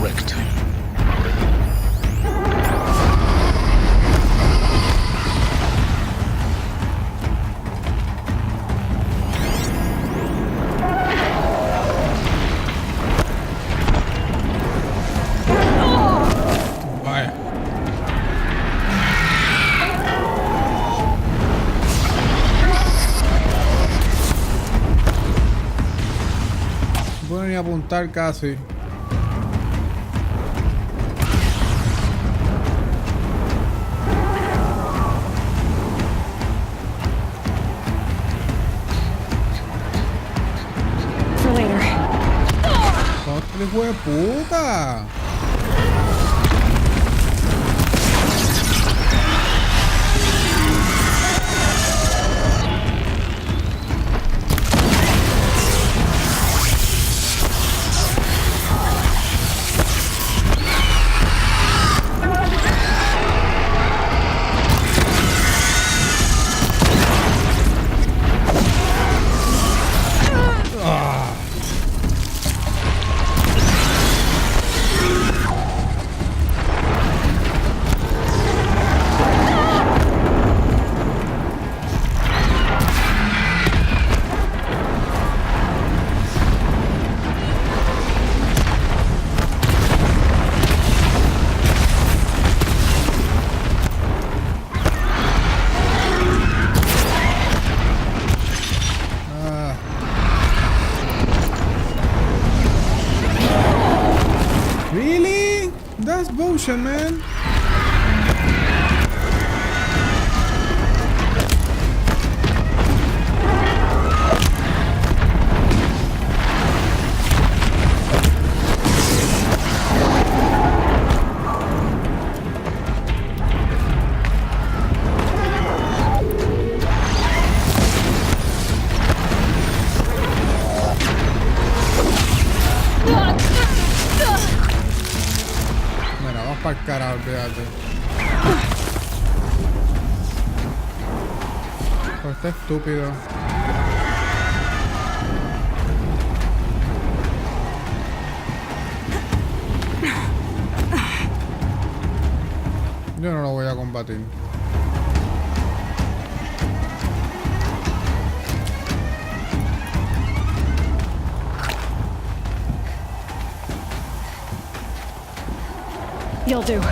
correct. Vaya. No puedo ni apuntar casi. For later. ¡Otro hijo de puta! Really? That's bullshit, man. Mira, vamos para el carajo, olvídate. Pues está estúpido. Yo no lo voy a combatir. You'll do.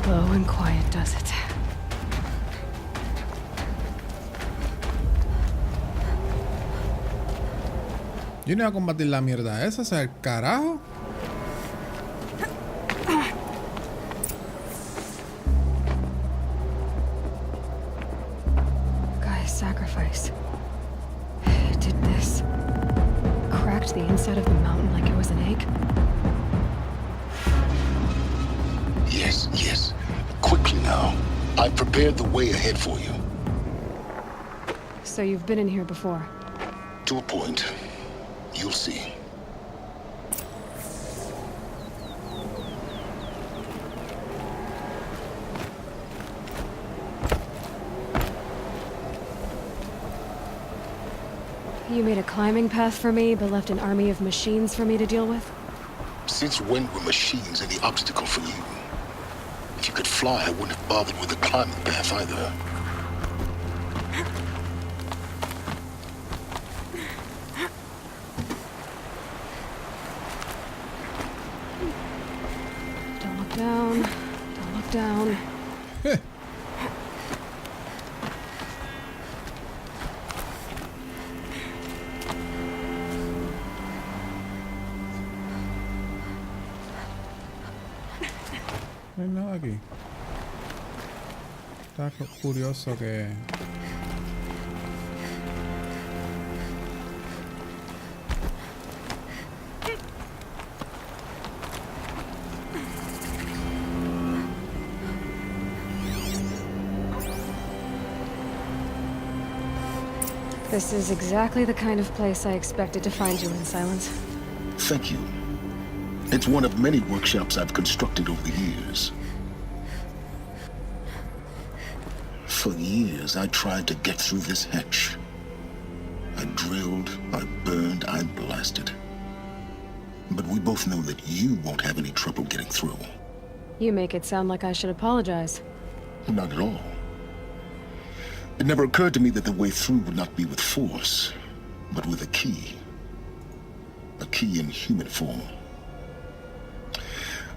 Slow and quiet does it. Yo no iba a combatir la mierda esa, o sea, el carajo. Guy's sacrifice. It did this. Cracked the inside of the mountain like it was an egg. Yes, yes. Quickly now. I've prepared the way ahead for you. So you've been in here before. To a point. You'll see. You made a climbing path for me, but left an army of machines for me to deal with? Since when were machines any obstacle for you? If you could fly, I wouldn't have bothered with the climbing path either. Don't look down. Don't look down. No hay nada aquí. Está curioso que... This is exactly the kind of place I expected to find you in, Silence. Thank you. It's one of many workshops I've constructed over the years. For years, I tried to get through this hatch. I drilled, I burned, I blasted. But we both know that you won't have any trouble getting through. You make it sound like I should apologize. Not at all. It never occurred to me that the way through would not be with force, but with a key. A key in human form.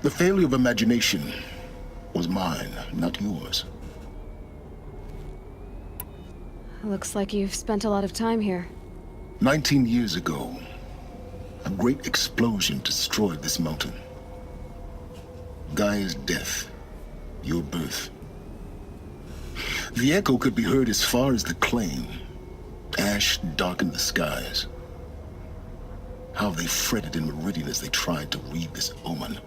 The failure of imagination was mine, not yours. Looks like you've spent a lot of time here. 19 years ago, a great explosion destroyed this mountain. Gaia's death, your birth. The echo could be heard as far as the claim. Ash darkened the skies. How they fretted in Meridian as they tried to read this omen.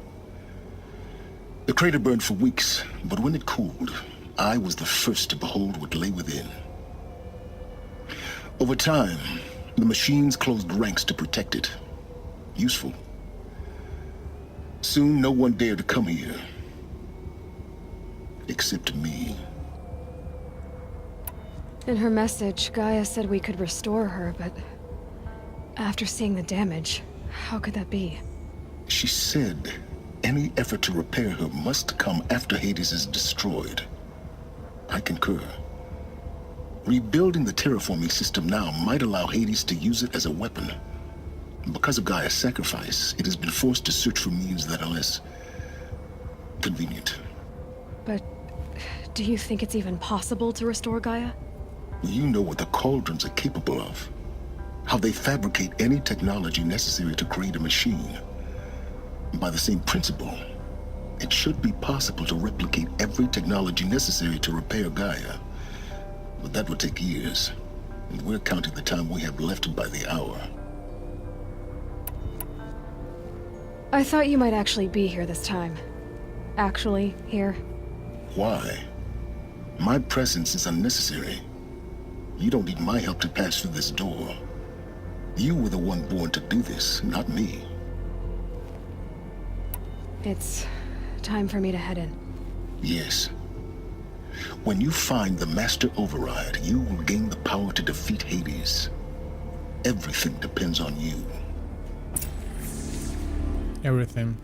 The crater burned for weeks, but when it cooled, I was the first to behold what lay within. Over time, the machines closed ranks to protect it. Useful. Soon, no one dared to come here. Except me. In her message, Gaia said we could restore her, but... after seeing the damage, how could that be? She said any effort to repair her must come after Hades is destroyed. I concur. Rebuilding the terraforming system now might allow Hades to use it as a weapon. Because of Gaia's sacrifice, it has been forced to search for means that are less convenient. But do you think it's even possible to restore Gaia? You know what the cauldrons are capable of. How they fabricate any technology necessary to create a machine. By the same principle, it should be possible to replicate every technology necessary to repair Gaia. But that would take years, and we're counting the time we have left by the hour. I thought you might actually be here this time. Actually, here. Why? My presence is unnecessary. You don't need my help to pass through this door. You were the one born to do this, not me. It's time for me to head in. Yes. When you find the Master Override, you will gain the power to defeat Hades. Everything depends on you. Everything.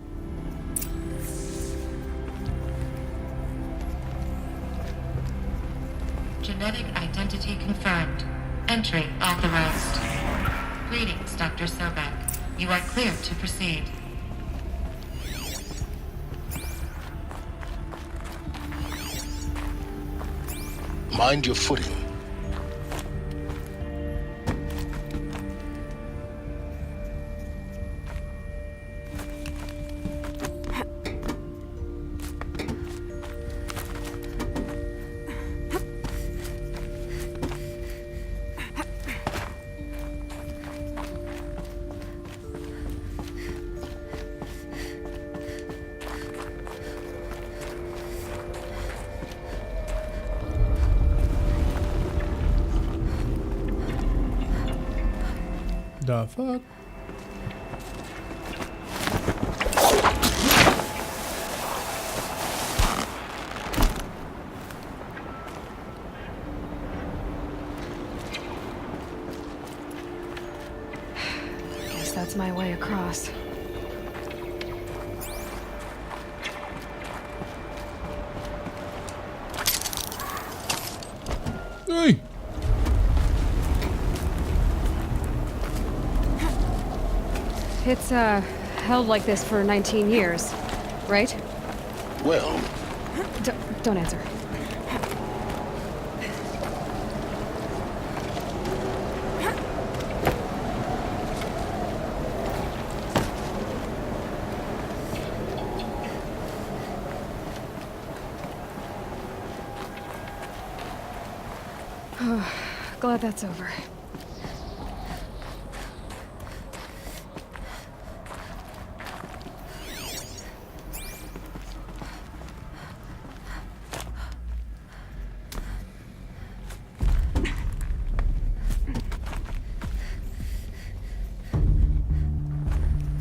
Genetic identity confirmed. Entry authorized. Greetings, Dr. Sobek. You are clear to proceed. Mind your footing. The fuck? Guess that's my way across. Hey! It's, held like this for 19 years, right? Well, Don't answer. Glad that's over.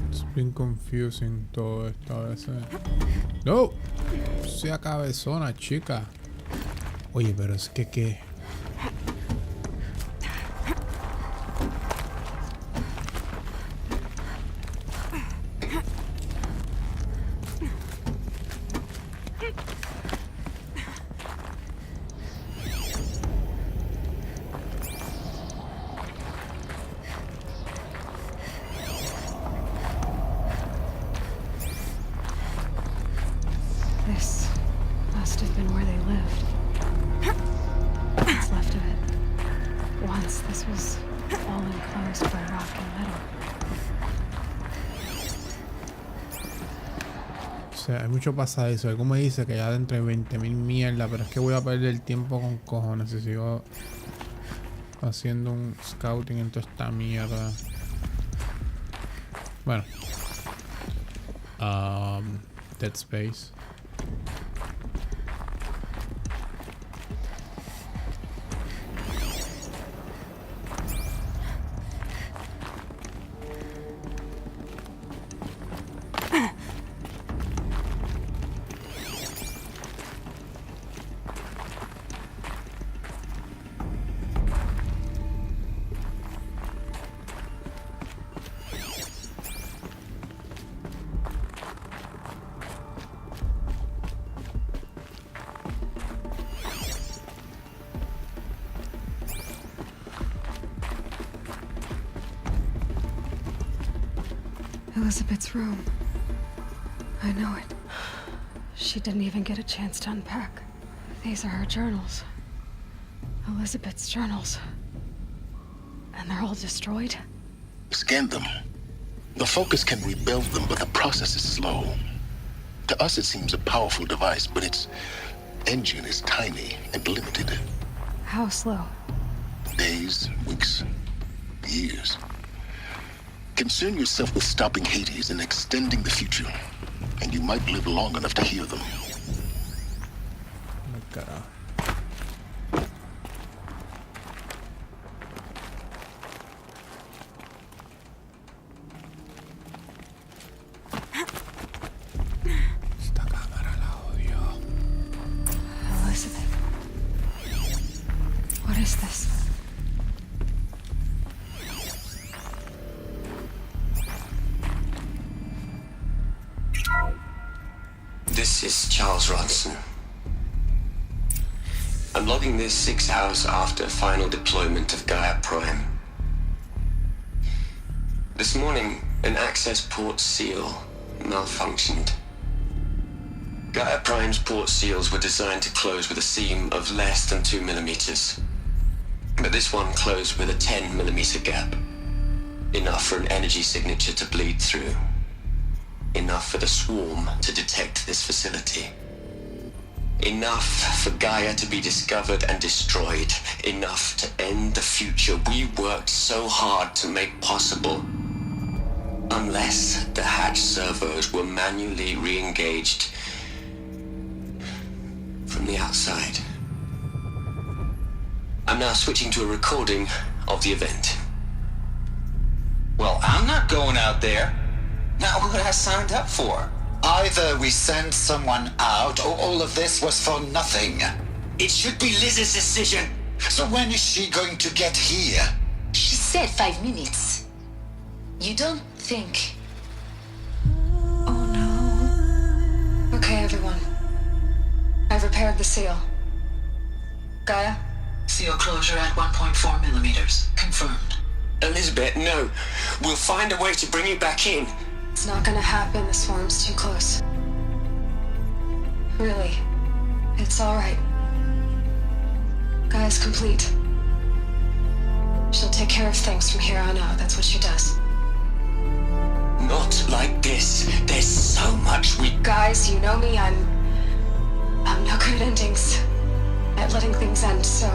It's been confusing todo esto a veces. No, sea cabezona, chica. Oye, pero es que This must have been where they lived. What's left of it. Once this was all enclosed by rock and metal. O sea, hay mucho pasadizo. Algo me dice que ya dentro de 20.000 mierda, pero es que voy a perder el tiempo con cojones si sigo haciendo un scouting en toda esta mierda. Bueno. Dead Space. Elizabeth's room. I know it. She didn't even get a chance to unpack. These are her journals. Elizabeth's journals. And they're all destroyed? Scan them. The Focus can rebuild them, but the process is slow. To us, it seems a powerful device, but its engine is tiny and limited. How slow? Days, weeks, years. Concern yourself with stopping Hades and extending the future, and you might live long enough to hear them. Carajo. Esta cámara la odio. Elizabeth. What is this? This is Charles Ronson. I'm logging this 6 hours after final deployment of Gaia Prime. This morning, an access port seal malfunctioned. Gaia Prime's port seals were designed to close with a seam of less than 2 millimeters. But this one closed with a 10 millimeter gap. Enough for an energy signature to bleed through. Enough for the swarm to detect this facility. Enough for Gaia to be discovered and destroyed. Enough to end the future we worked so hard to make possible. Unless the hatch servos were manually re-engaged from the outside. I'm now switching to a recording of the event. Well, I'm not going out there. Not what I signed up for. Either we send someone out, or all of this was for nothing. It should be Liz's decision. So when is she going to get here? She said 5 minutes. You don't think... Oh no. Okay, everyone. I've repaired the seal. Gaia? Seal closure at 1.4 millimeters. Confirmed. Elizabeth, no. We'll find a way to bring you back in. It's not gonna happen. The swarm's too close. Really. It's alright. Gaia's complete. She'll take care of things from here on out. That's what she does. Not like this. There's so much we... Guys, you know me. I'm no good at endings. At letting things end, so,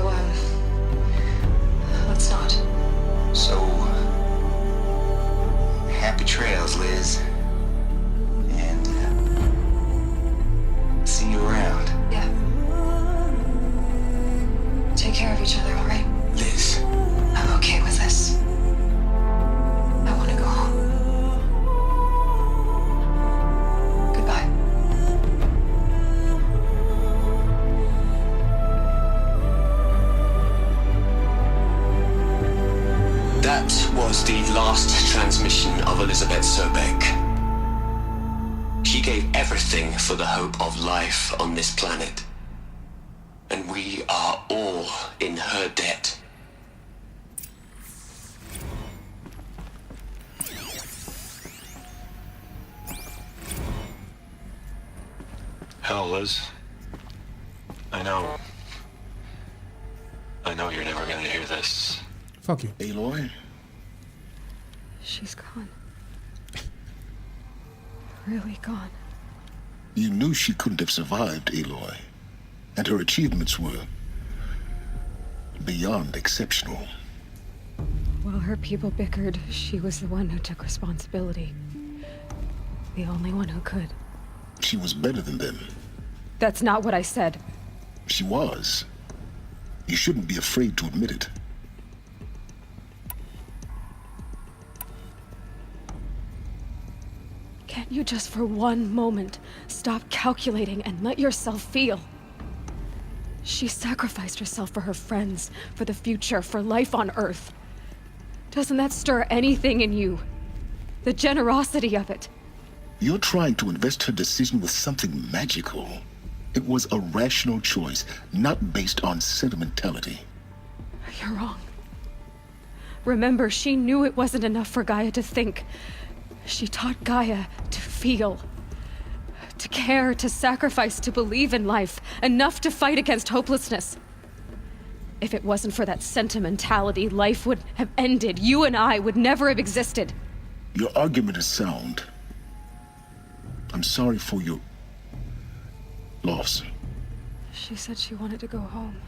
was the last transmission of Elizabeth Sobeck. She gave everything for the hope of life on this planet. And we are all in her debt. Hell, Liz. I know you're never gonna hear this. Fuck you. Aloy? She's gone. Really gone. You knew she couldn't have survived, Aloy. And her achievements were beyond exceptional. While her people bickered, she was the one who took responsibility. The only one who could. She was better than them. That's not what I said. She was. You shouldn't be afraid to admit it. Can't you just for one moment stop calculating and let yourself feel? She sacrificed herself for her friends, for the future, for life on Earth. Doesn't that stir anything in you? The generosity of it. You're trying to invest her decision with something magical. It was a rational choice, not based on sentimentality. You're wrong. Remember, she knew it wasn't enough for Gaia to think. She taught Gaia to feel. To care, to sacrifice, to believe in life. Enough to fight against hopelessness. If it wasn't for that sentimentality, life would have ended. You and I would never have existed. Your argument is sound. I'm sorry for your loss. She said she wanted to go home.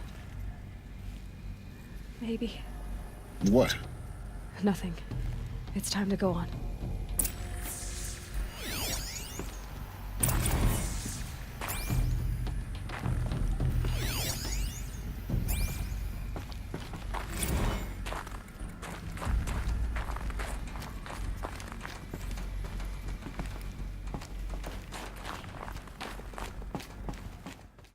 Maybe. What? Nothing. It's time to go on.